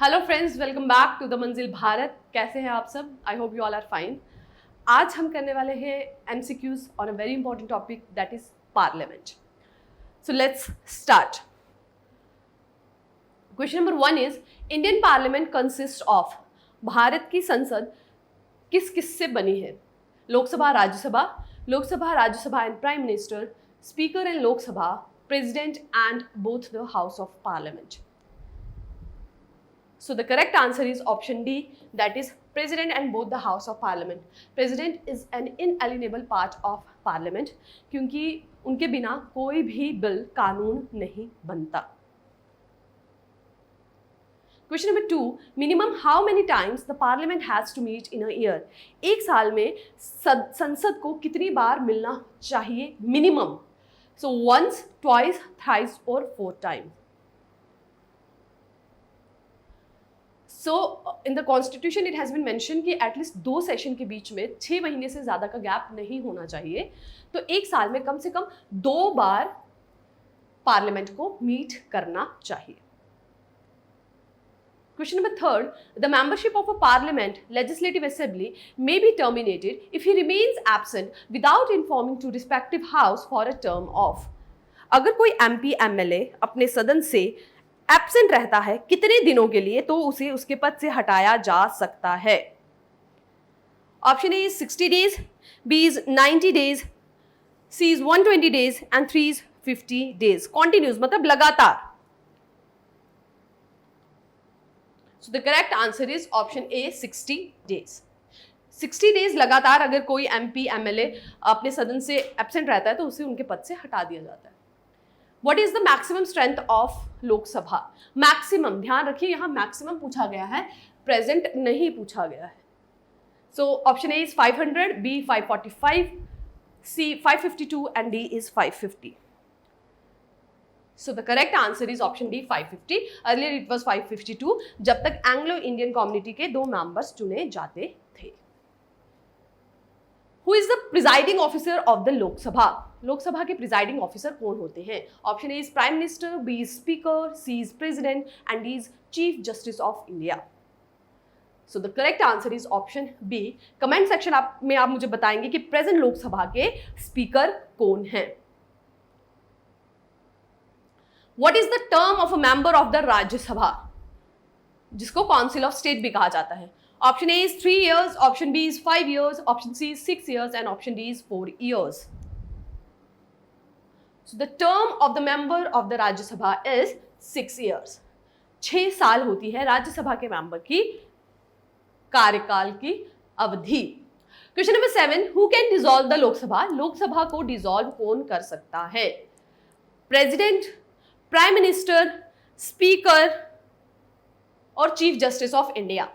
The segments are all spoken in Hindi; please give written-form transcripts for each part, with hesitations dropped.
Hello friends, welcome back to the Manzil Bharat. कैसे हैं आप सब? I hope you all are fine. आज हम करने वाले हैं MCQs on a very important topic that is parliament. So let's start. Question number 1 is Indian parliament consist of. Bharat की संसद किस किस से बनी है? Lok Sabha, Rajya Sabha and prime minister, speaker and Lok Sabha, president and both the house of parliament. So the correct answer is option D, that is President and both the House of Parliament. President is an inalienable part of Parliament क्योंकि उनके बिना कोई भी बिल कानून नहीं बनता। Question number 2, minimum how many times the Parliament has to meet in a year? एक साल में संसद को कितनी बार मिलना चाहिए minimum? So once, twice, thrice or 4 times. So in the constitution it has been mention कि एटलीस्ट 2 सेशन के बीच में 6 महीने से ज़्यादा का गैप नहीं होना चाहिए। तो एक साल में कम से कम 2 बार पार्लियामेंट को मीट करना चाहिए। Question number 3, the membership of a parliament legislative assembly may be terminated if he remains absent without informing to respective house for a term of. अगर कोई MP MLA अपने सदन से एब्सेंट रहता है कितने दिनों के लिए, तो उसे उसके पद से हटाया जा सकता है? Option A is 60 days, B is 90 days, C is 120 days and 3 is 50 days। Continuous मतलब लगातार। सो the correct answer is option A 60 days। 60 days लगातार अगर कोई MP MLA अपने सदन से एब्सेंट रहता है तो उसे उनके पद से हटा दिया जाता है। What is the maximum strength of Lok Sabha? Maximum, ध्यान रखिए यहाँ मैक्सिमम पूछा गया है, प्रेजेंट नहीं पूछा गया है। So option A is 500, B 545, C 552 and D is 550। So the correct answer is option D 550। Earlier it was 552 जब तक एंग्लो इंडियन कम्युनिटी के 2 मेंबर्स चुने जाते थे। Who is the presiding officer of the Lok Sabha? Lok Sabha के प्रिजाइडिंग ऑफिसर कौन होते हैं? Option A is prime minister, B is speaker, C is president and D is chief justice of India. So the correct answer is option B. Comment section में आप मुझे बताएंगे कि प्रेजेंट लोकसभा के स्पीकर कौन हैं। What is the term of a member of the Rajya Sabha, जिसको काउंसिल ऑफ स्टेट भी कहा जाता है? Option A is 3 years, option B is 5 years, option C is 6 years and option D is 4 years। So the term of the member of the Rajya Sabha is 6 years. 6 साल होती है राज्यसभा के मेंबर की कार्यकाल की अवधि। Question number 7, who can dissolve the Lok Sabha? Lok Sabha को डिसॉल्व कौन कर सकता है? प्रेसिडेंट, प्राइम मिनिस्टर, स्पीकर और chief justice of India.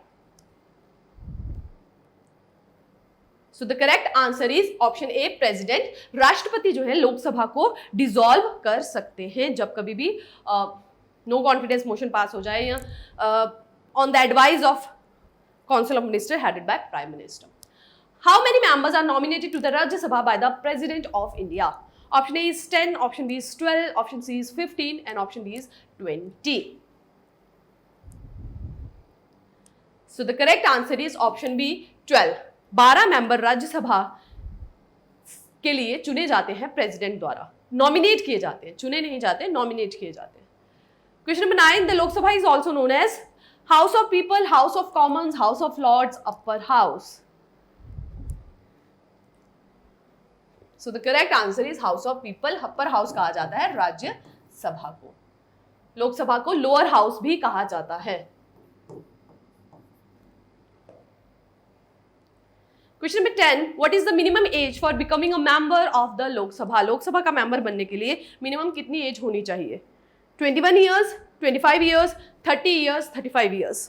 So the correct answer is option A president. राष्ट्रपति जो है लोकसभा को डिसॉल्व कर सकते हैं जब कभी भी नो कॉन्फिडेंस मोशन पास हो जाए या on the advice of council of minister headed by prime minister. How many members are nominated to the Rajya Sabha by the president of India? Option A is 10, option B is 12, option C is 15 and option D is 20। So the correct answer is option B 12। 12 member Rajya Sabha के लिए चुने जाते हैं प्रेसिडेंट द्वारा, नॉमिनेट किए जाते हैं, चुने नहीं जाते, नॉमिनेट किए जाते हैं। Question number 9, the Lok Sabha is also known as house of people, house of commons, house of lords, upper house. So the correct answer is house of people. Upper house कहा जाता है राज्यसभा को। लोकसभा को लोअर हाउस भी कहा जाता है। Question number 10, what is the minimum age for becoming a member of the Lok Sabha? Lok Sabha का मेंबर बनने के लिए मिनिमम कितनी एज होनी चाहिए? 21 years, 25 years, 30 years, 35 years।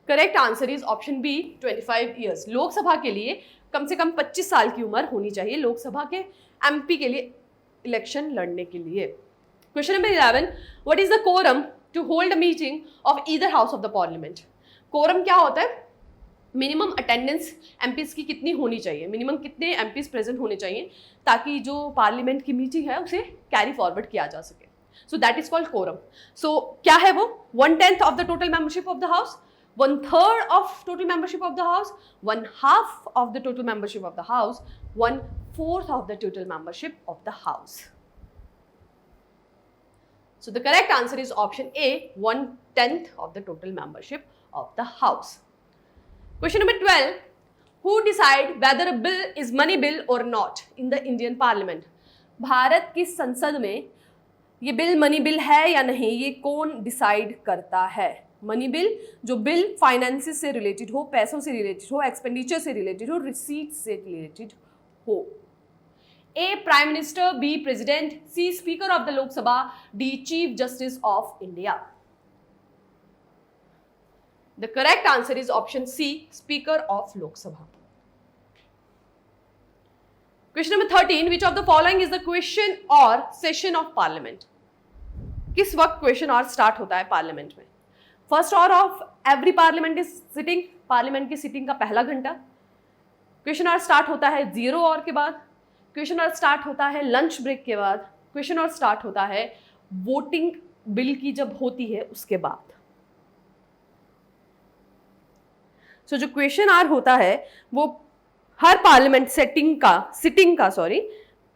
Correct answer is option B 25 years। Lok Sabha के लिए कम से कम 25 साल की उम्र होनी चाहिए लोकसभा के MP के लिए इलेक्शन लड़ने के लिए। Question number 11, what is the quorum to hold a meeting of either house of the parliament? Quorum क्या होता है? मिनिमम अटेंडेंस MPs की कितनी होनी चाहिए, मिनिमम कितने MPs प्रेजेंट होने चाहिए ताकि जो पार्लियामेंट की मीटिंग है उसे कैरी फॉरवर्ड किया जा सके। So that is called quorum. So क्या है वो? 1/10 of the total membership of the house, 1/3 of total membership of the house, 1/2 of the total membership of the house, 1/4 of the total membership of the house. So the correct answer is option A, 1/10 of the total membership of the house. Question number 12. Who decide whether a bill is money bill or not in the Indian Parliament? Bharat की संसद में ये बिल मनी बिल है या नहीं, ये कौन डिसाइड करता है? मनी बिल, जो बिल फाइनेंसिस से रिलेटेड हो, पैसों से रिलेटेड हो, एक्सपेंडिचर से रिलेटेड हो, रिसीट से रिलेटेड हो. A prime minister, B president, C speaker of the Lok Sabha, D chief justice of India. The correct answer is option C, speaker of Lok Sabha. Question number 13. Which of the following is the question or session of parliament? किस वक्त क्वेश्चन और स्टार्ट होता है पार्लियामेंट में? First hour of every parliament is sitting, parliament की सिटिंग का पहला घंटा. क्वेश्चन आवर स्टार्ट होता है 0 आवर के बाद. क्वेश्चन आवर स्टार्ट होता है लंच ब्रेक के बाद. क्वेश्चन आवर स्टार्ट होता है वोटिंग बिल की जब होती है उसके बाद. सो जो क्वेश्चन आवर होता है वो हर पार्लियामेंट सिटिंग का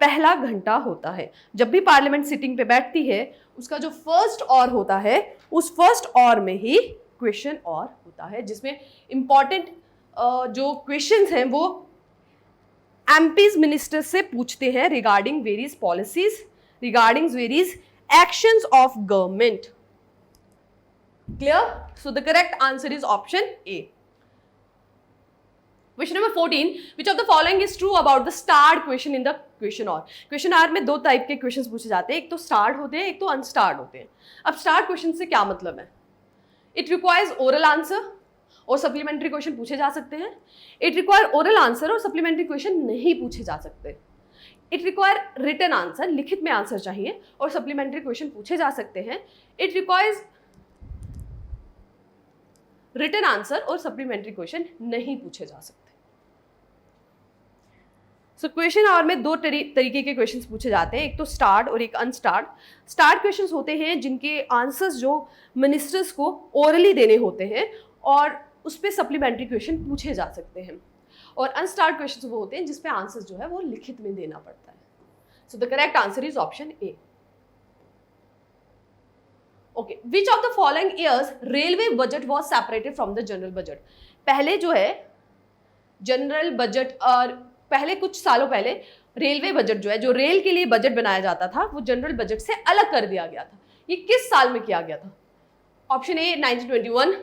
पहला घंटा होता है. जब भी पार्लियामेंट सिटिंग पे बैठती है उसका जो फर्स्ट ऑवर होता है उस फर्स्ट ऑवर में ही क्वेश्चन ऑवर होता है, जिसमें इंपॉर्टेंट जो क्वेश्चंस हैं वो एमपीज मिनिस्टर से पूछते हैं regarding various policies, regarding various actions of government. Clear? So the correct answer is option A. Question number 14. Which of the following is true about the starred question in the question hour? Question hour में दो टाइप के क्वेश्चंस पूछे जाते हैं, एक तो स्टार्ड होते हैं, एक तो अनस्टार्ड होते हैं. अब स्टार्ड क्वेश्चन से क्या मतलब है? इट रिक्वायर्स ओरल आंसर और सप्लीमेंट्री क्वेश्चन पूछे जा सकते हैं. इट रिक्वायर ओरल आंसर और सप्लीमेंट्री क्वेश्चन नहीं पूछे जा सकते. इट रिक्वायर रिटन आंसर, लिखित में आंसर चाहिए और सप्लीमेंट्री क्वेश्चन पूछे जा सकते हैं. इट रिक्वायर्स रिटन आंसर और सप्लीमेंट्री क्वेश्चन नहीं पूछे जा सकते. सो क्वेश्चन आवर में दो तरीके के क्वेश्चंस पूछे जाते हैं, एक तो स्टार्ड और एक अनस्टार्ड. स्टार्ड क्वेश्चंस होते हैं जिनके आंसर्स जो मिनिस्टर्स को ओरली देने होते हैं और उस पर सप्लीमेंट्री क्वेश्चन पूछे जा सकते हैं. और अनस्टार्ड क्वेश्चंस वो होते हैं जिसपे आंसर्स जो है वो लिखित में देना पड़ता है. सो the correct answer is option A. Okay, which of the following years railway budget was separated from the general budget? पहले जो है जनरल बजट और पहले कुछ सालों पहले रेलवे बजट जो है, जो रेल के लिए बजट बनाया जाता था, वो जनरल बजट से अलग कर दिया गया था. ये किस साल में किया गया था? Option A 1921,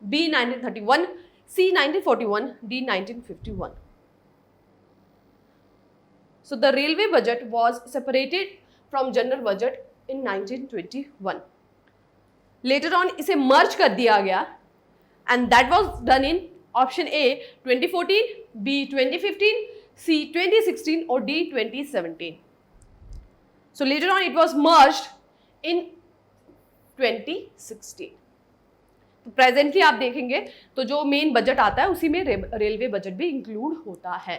B 1931, C 1941, D 1951. So the railway budget was separated from general budget in 1921. Later on इसे मर्ज कर दिया गया and that was done in option A 2014, B 2015, C 2016 or D 2017. So later on it was merged in 2016. तो प्रेजेंटली आप देखेंगे तो जो मेन बजट आता है उसी में रेलवे बजट भी इंक्लूड होता है.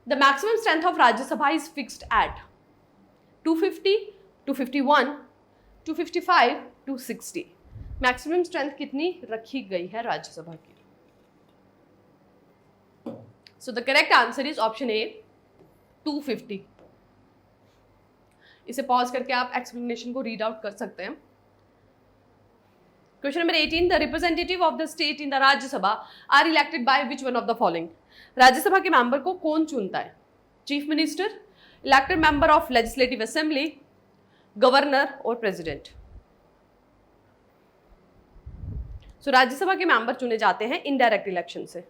The maximum strength of Rajya Sabha is fixed at 250, 251, 255, 260. Maximum strength कितनी रखी गई है राज्यसभा की? So the correct answer is option A, 250. इसे पॉज करके आप एक्सप्लेनेशन को रीड आउट कर सकते हैं. Question number 18. The representative of the state in the Rajya Sabha are elected by which one of the following? Rajya Sabha के मेंबर को कौन चुनता है? Chief minister, elected member of legislative assembly, governor और प्रेसिडेंट. सो राज्यसभा के मेंबर चुने जाते हैं इनडायरेक्ट इलेक्शन से,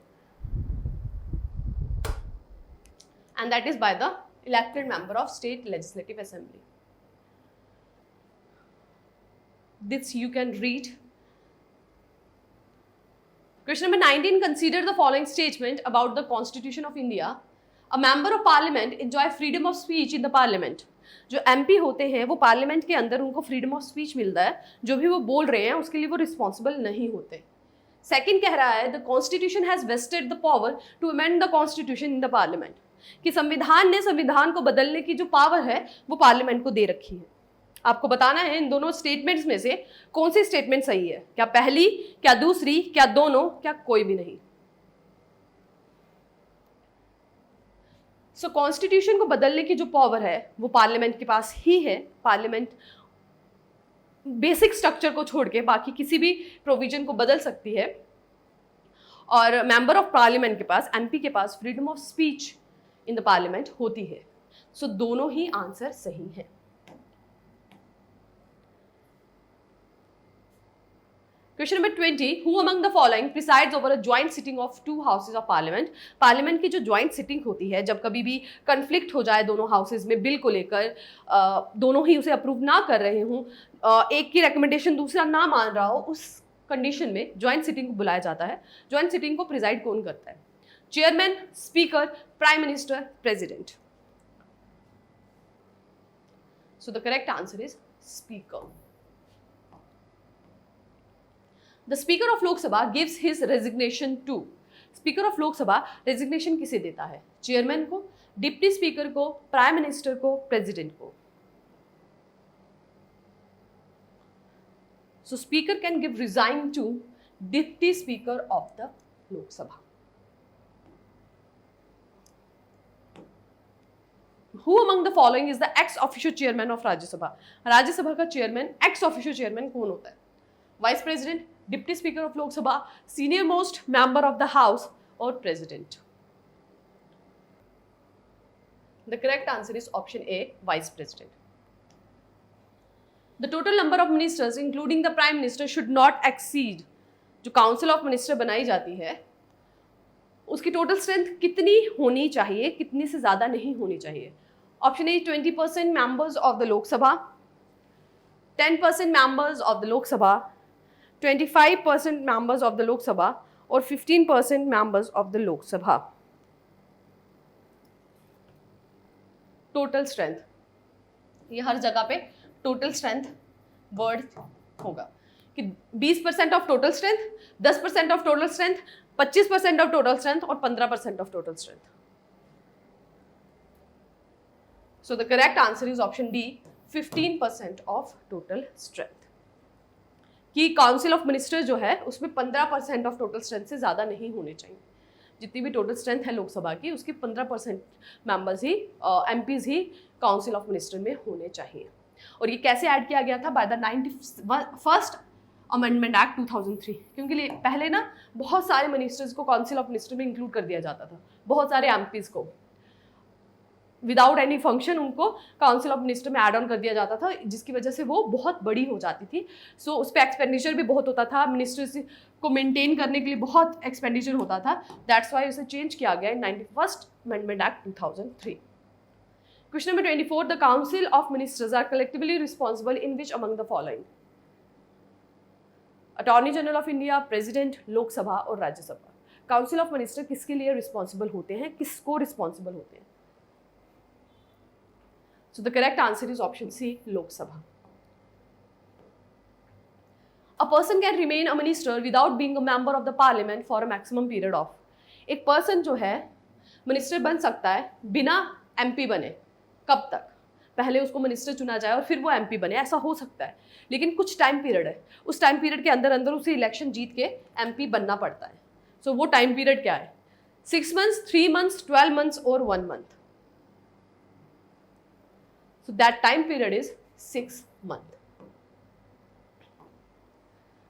and that is by the elected member of state legislative assembly. This you can read. Question number 19. Consider the following statement about the Constitution of India. A member of parliament enjoy freedom of speech in the parliament. जो एमपी होते हैं वो पार्लियामेंट के अंदर उनको फ्रीडम ऑफ स्पीच मिलता है, जो भी वो बोल रहे हैं उसके लिए वो रिस्पॉन्सिबल नहीं होते. सेकंड कह रहा है the constitution has vested the power to amend the constitution in the parliament. कि संविधान ने संविधान को बदलने की जो पावर है वो पार्लियामेंट को दे रखी है। आपको बताना है इन दोनों स्टेटमेंट्स में से कौन सी स्टेटमेंट सही है, क्या पहली, क्या दूसरी, क्या दोनों, क्या कोई भी नहीं। सो कॉन्स्टिट्यूशन को बदलने की जो पावर है वो पार्लियामेंट के पास ही है। पार्लियामेंट बेसिक स्ट्रक्चर को छोड़ के बाकी किसी भी प्रोविजन को बदल सकती है, और मेंबर ऑफ पार्लियामेंट के पास, एमपी के पास freedom of speech in the parliament होती है। सो दोनों ही आंसर सही है। Question number 20, who among the following presides over a joint sitting of two houses of parliament. Parliament की जो ज्वाइंट सिटिंग होती है, जब कभी भी कंफ्लिक्ट हो जाए दोनों हाउसेज में बिल को लेकर, दोनों ही उसे अप्रूव ना कर रहे हों, एक की रिकमेंडेशन दूसरा ना मान रहा हो, उस कंडीशन में ज्वाइंट सिटिंग को बुलाया जाता है। ज्वाइंट सिटिंग को प्रिसाइड कौन करता है? Chairman, speaker, prime minister, president. So the correct answer is speaker. The Speaker of Lok Sabha gives his resignation to। Speaker of Lok Sabha resignation किसे देता है? चेयरमैन को, डिप्टी स्पीकर को, प्राइम मिनिस्टर को, प्रेसिडेंट को। So speaker can give resign to deputy speaker of the Lok Sabha। Who among the following is the ex officio chairman of Rajya Sabha? राज्य सभा का चेयरमैन, एक्स ऑफिशियो चेयरमैन कौन होता है? Vice president, deputy speaker of Lok Sabha, senior most member of the house, और president. The correct answer is option A, vice president. The total number of ministers including the prime minister should not exceed. जो काउंसिल ऑफ मिनिस्टर बनाई जाती है उसकी टोटल स्ट्रेंथ कितनी होनी चाहिए, कितनी से ज्यादा नहीं होनी चाहिए? Option A 20% members of the लोक सभा, 10% मेंबर्स ऑफ द लोक सभा, 25% members of the Lok Sabha, और 15% members of the Lok Sabha। Total strength, ये हर जगह पे टोटल स्ट्रेंथ वर्ड होगा कि 20% of total strength, 10% of total strength, 25% of total strength और 15% of total strength. So the correct answer is option D, 15% of total strength. कि काउंसिल ऑफ मिनिस्टर जो है उसमें 15% ऑफ टोटल स्ट्रेंथ से ज़्यादा नहीं होने चाहिए। जितनी भी टोटल स्ट्रेंथ है लोकसभा की उसकी 15% members he, MPs he council of minister में होने चाहिए। और ये कैसे ऐड किया गया था? By the 91st amendment act 2003। क्योंकि पहले ना बहुत सारे मिनिस्टर्स को काउंसिल ऑफ मिनिस्टर में इंक्लूड कर दिया जाता था, बहुत सारे एमपीज को विदाउट एनी फंक्शन उनको काउंसिल ऑफ मिनिस्टर में ऐड ऑन कर दिया जाता था, जिसकी वजह से वो बहुत बड़ी हो जाती थी। सो उस पर एक्सपेंडिचर भी बहुत होता था, मिनिस्टर्स को मेंटेन करने के लिए बहुत एक्सपेंडिचर होता था। दैट्स वाई उसे चेंज किया गया in 91st amendment act 2003। Question number 24, the council of ministers are collectively responsible in which among the following? Attorney general of India, president, Lok Sabha और राज्यसभा। काउंसिल ऑफ मिनिस्टर किसके लिए रिस्पॉन्सिबल होते हैं, किसको रिस्पॉन्सिबल होते हैं? So the correct answer is option C, Lok Sabha। A person can remain a minister without being a member of the parliament for a maximum period of। एक पर्सन जो है मिनिस्टर बन सकता है बिना एमपी बने। कब तक? पहले उसको मिनिस्टर चुना जाए और फिर वो एमपी बने, ऐसा हो सकता है। लेकिन कुछ टाइम पीरियड है, उस टाइम पीरियड के अंदर अंदर उसे इलेक्शन जीत के एमपी बनना पड़ता है। सो वो टाइम पीरियड क्या है? 6 months, 3 months, 12 months और 1 month। So that time period is 6 months।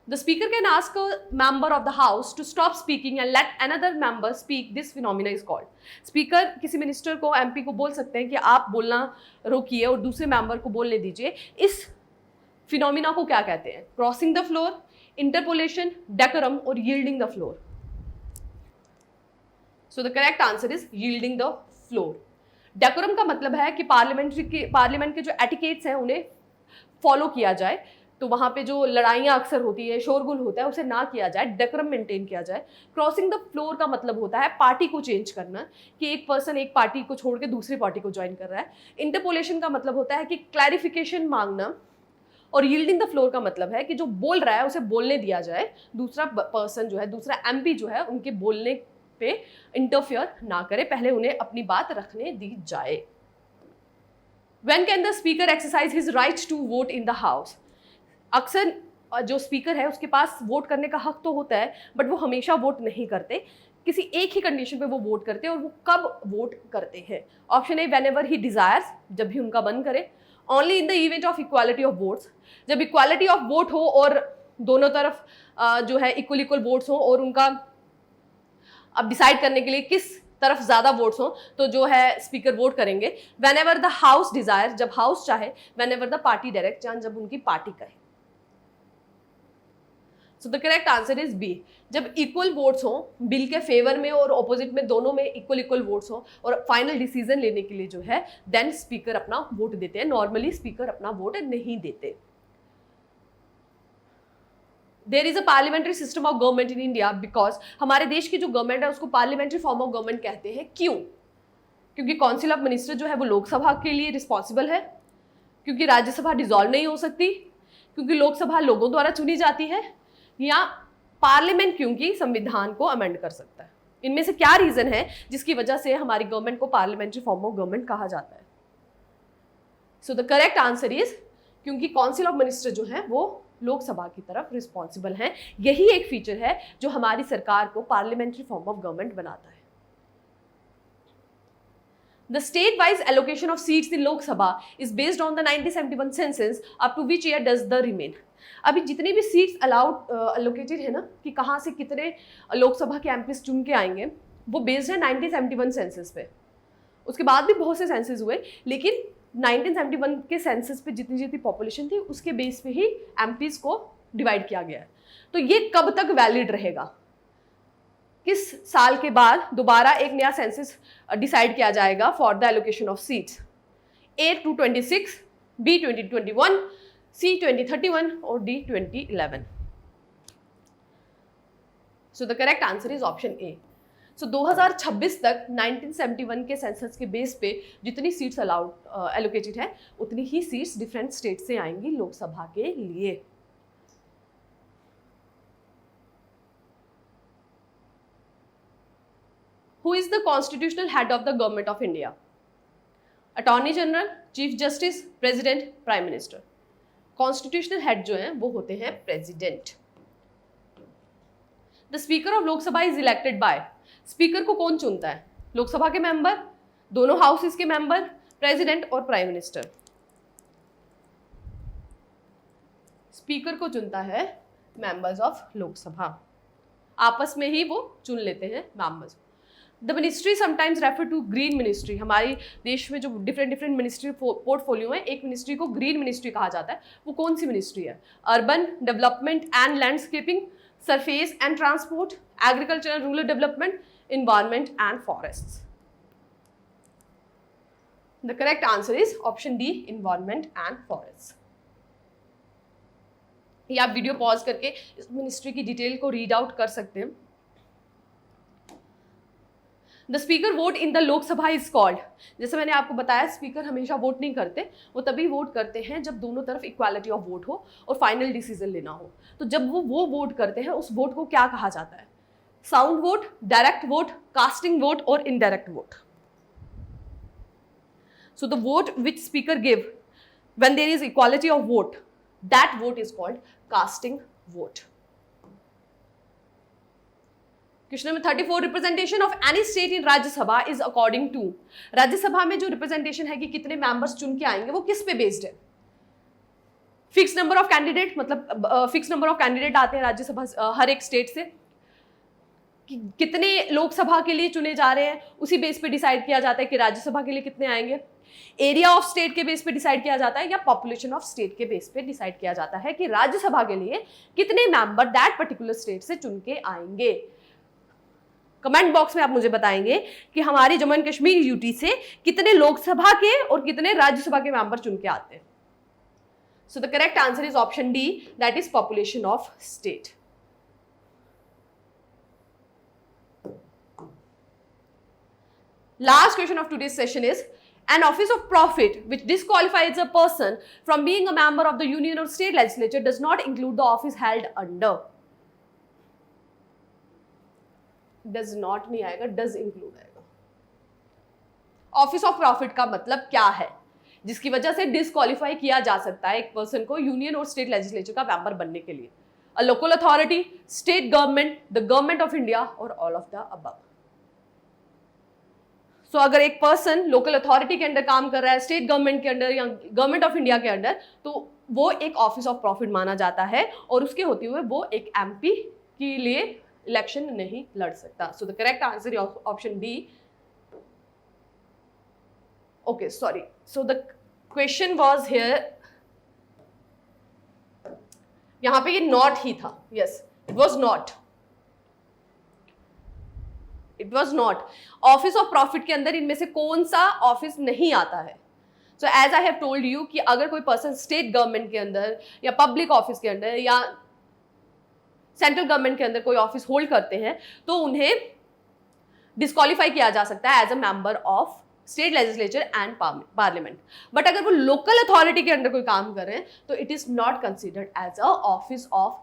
The speaker can ask a member of the house to stop speaking and let another member speak। This phenomena is called। Speaker किसी मिनिस्टर को, एमपी को बोल सकते हैं कि आप बोलना रोकिए और दूसरे मेंबर को बोलने दीजिए। इस फिनोमिना को क्या कहते हैं? Crossing the floor, interpolation, decorum और yielding the floor. So the correct answer is yielding the floor. Decorum का मतलब है कि पार्लियामेंट के जो एटिकेट्स हैं उन्हें फॉलो किया जाए, तो वहाँ पे जो लड़ाइयाँ अक्सर होती है, शोरगुल होता है, उसे ना किया जाए, डेकोरम मेंटेन किया जाए। क्रॉसिंग द फ्लोर का मतलब होता है पार्टी को चेंज करना, कि एक पर्सन एक पार्टी को छोड़ के दूसरी पार्टी को ज्वाइन कर रहा है। इंटरपोलेशन का मतलब होता है कि क्लैरिफिकेशन मांगना, और यील्डिंग द फ्लोर का मतलब है कि जो बोल रहा है उसे बोलने दिया जाए, दूसरा पर्सन जो है, दूसरा एमपी जो है, उनके बोलने पे इंटरफियर ना करे, पहले उन्हें अपनी बात रखने दी जाए। When can the speaker exercise his right to vote in the house? अक्सर जो स्पीकर है उसके पास वोट करने का हक तो होता है, बट वो हमेशा वोट नहीं करते, किसी एक ही कंडीशन पे वो वोट करते हैं, और वो कब वोट करते हैं? Option A, when ever he desires, जब भी उनका मन करे। Only in the event of equality of votes, जब इक्वालिटी ऑफ वोट हो और दोनों तरफ जो है इक्वल इक्वल वोट्स हो और उनका अब डिसाइड करने के लिए किस तरफ ज्यादा वोट्स हो तो जो है स्पीकर वोट करेंगे। Whenever the house desire, जब हाउस चाहे। Whenever the party direct, जब उनकी पार्टी कहे। So the correct answer is B, जब इक्वल वोट्स हो, बिल के फेवर में और ऑपोजिट में, दोनों में इक्वल इक्वल वोट्स हो और फाइनल डिसीजन लेने के लिए जो है देन स्पीकर अपना वोट देते हैं। नॉर्मली स्पीकर अपना वोट नहीं देते। There is a parliamentary system of government in India because, हमारे देश की जो गवर्नमेंट है उसको पार्लियामेंट्री फॉर्म ऑफ गवर्नमेंट कहते हैं। क्यों? क्योंकि काउंसिल ऑफ मिनिस्टर जो है वो लोकसभा के लिए रिस्पॉन्सिबल है, क्योंकि राज्यसभा डिसॉल्व नहीं हो सकती, क्योंकि लोकसभा लोगों द्वारा चुनी जाती है, या पार्लियामेंट क्योंकि संविधान को अमेंड कर सकता है। इनमें से क्या रीजन है जिसकी वजह से हमारी गवर्नमेंट को पार्लियामेंट्री फॉर्म ऑफ गवर्नमेंट कहा जाता है? सो द करेक्ट आंसर इज क्योंकि काउंसिल ऑफ मिनिस्टर जो है वो लोकसभा की तरफ रिस्पॉन्सिबल है। यही एक फीचर है जो हमारी सरकार को पार्लियामेंट्री फॉर्म ऑफ गवर्नमेंट बनाता है। The state-wise allocation of seats in Lok Sabha is based on the 1971 census. Up to which year does the remain? अभी जितनी भी सीट्स अलोकेटेड है ना कि कहाँ से कितने लोकसभा के एमपीज चुन के आएंगे, वो बेस्ड है 1971 सेंसस पे। उसके बाद भी बहुत से सेंसस हुए, लेकिन 1971 के सेंसस पे जितनी जितनी पॉपुलेशन थी उसके बेस पे ही एमपीज को डिवाइड किया गया है। तो ये कब तक वैलिड रहेगा? किस साल के बाद दोबारा एक नया सेंसस डिसाइड किया जाएगा for the allocation of seats? A 2026, B 2021, C 2031 और D 2011। So the correct answer is option A. So 2026 तक 1971 के सेंसस के बेस पे जितनी सीट्स एलोकेटेड है उतनी ही सीट्स डिफरेंट स्टेट से आएंगी लोकसभा के लिए। Who is the constitutional head of the government of India? Attorney General, Chief Justice, President, Prime Minister. Constitutional head जो हैं वो होते हैं President. The Speaker of Lok Sabha is elected by. Speaker को कौन चुनता है? लोकसभा के मेंबर, दोनों हाउसेस के मेंबर, प्रेसिडेंट और प्राइम मिनिस्टर। स्पीकर को चुनता है मेंबर्स ऑफ लोकसभा, आपस में ही वो चुन लेते हैं members. The ministry sometimes refer to green ministry. हमारे देश में जो डिफरेंट मिनिस्ट्री पोर्टफोलियो है, एक मिनिस्ट्री को ग्रीन मिनिस्ट्री कहा जाता है। वो कौन सी मिनिस्ट्री है? Urban development and landscaping, surface and transport, agriculture and rural development, environment and forests. The correct answer is option D, environment and forest. ये आप वीडियो पॉज करके इस मिनिस्ट्री की डिटेल को रीड आउट कर सकते हैं। The speaker vote in the Lok Sabha is called. जैसे मैंने आपको बताया, स्पीकर हमेशा वोट नहीं करते, वो तभी वोट करते हैं जब दोनों तरफ इक्वालिटी ऑफ वोट हो और फाइनल डिसीजन लेना हो। तो जब वो वोट करते हैं, उस वोट को क्या कहा जाता है? Sound vote, direct vote, casting vote और indirect vote. So the vote which speaker give when there is equality of vote, that vote is called casting vote. Question number 34, representation of any state in Rajya Sabha is according to. Rajya Sabha में जो रिप्रेजेंटेशन है कि कितने मेंबर्स चुन के आएंगे, वो किस पे बेस्ड है? फिक्स नंबर ऑफ कैंडिडेट, मतलब फिक्स नंबर ऑफ कैंडिडेट आते हैं राज्यसभा हर एक स्टेट से, कि कितने लोकसभा के लिए चुने जा रहे हैं उसी बेस पे डिसाइड किया जाता है कि राज्यसभा के लिए कितने आएंगे। एरिया ऑफ स्टेट के बेस पे डिसाइड किया जाता है, या पॉपुलेशन ऑफ स्टेट के बेस पे डिसाइड किया जाता है कि राज्यसभा के लिए कितने मेंबर दैट पर्टिकुलर स्टेट से चुन के आएंगे। कमेंट बॉक्स में आप मुझे बताएंगे कि हमारी जम्मू एंड कश्मीर यूटी से कितने लोकसभा के और कितने राज्यसभा के मेंबर चुन के आते हैं। सो the correct answer is option D, that is population of state. Last question of today's session is, an office of profit which disqualifies a person from being a member of the union or state legislature does not include the office held under. Does not नहीं आएगा, डज इंक्लूड आएगा। ऑफिस ऑफ प्रॉफिट का मतलब क्या है, जिसकी वजह से डिस्क्वालीफाई किया जा सकता है एक पर्सन को यूनियन और स्टेट लेजिस्लेचर का मेंबर बनने के लिए। A local authority, state government, the government of India और ऑल ऑफ द अबव। सो अगर एक पर्सन लोकल अथॉरिटी के अंडर काम कर रहा है, स्टेट गवर्नमेंट के अंडर या गवर्नमेंट ऑफ इंडिया के अंडर, तो वो एक ऑफिस ऑफ प्रॉफिट माना जाता है और उसके होते हुए वो एक एमपी के लिए इलेक्शन नहीं लड़ सकता। So the correct answer is option B. Okay, sorry, so the question was here, यहां पे ये नॉट ही था। Yes, it was not, it was not. Office of profit के अंदर इनमें से कौन सा ऑफिस नहीं आता है? So as I have told you कि अगर कोई पर्सन स्टेट गवर्नमेंट के अंदर या पब्लिक ऑफिस के अंदर या सेंट्रल गवर्नमेंट के अंदर कोई ऑफिस होल्ड करते हैं तो उन्हें डिस्क्वालीफाई किया जा सकता है as a member of state legislature and parliament. But अगर वो लोकल अथॉरिटी के अंदर कोई काम कर रहे हैं तो it is not considered as a office of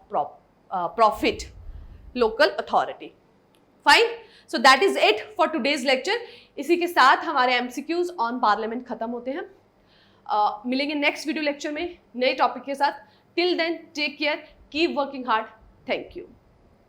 profit, local authority. Fine, so that is it for today's lecture. इसी के साथ हमारे एमसीक्यूज ऑन पार्लियामेंट खत्म होते हैं। मिलेंगे नेक्स्ट वीडियो लेक्चर में नए टॉपिक के साथ। Till then take care, keep working hard. Thank you.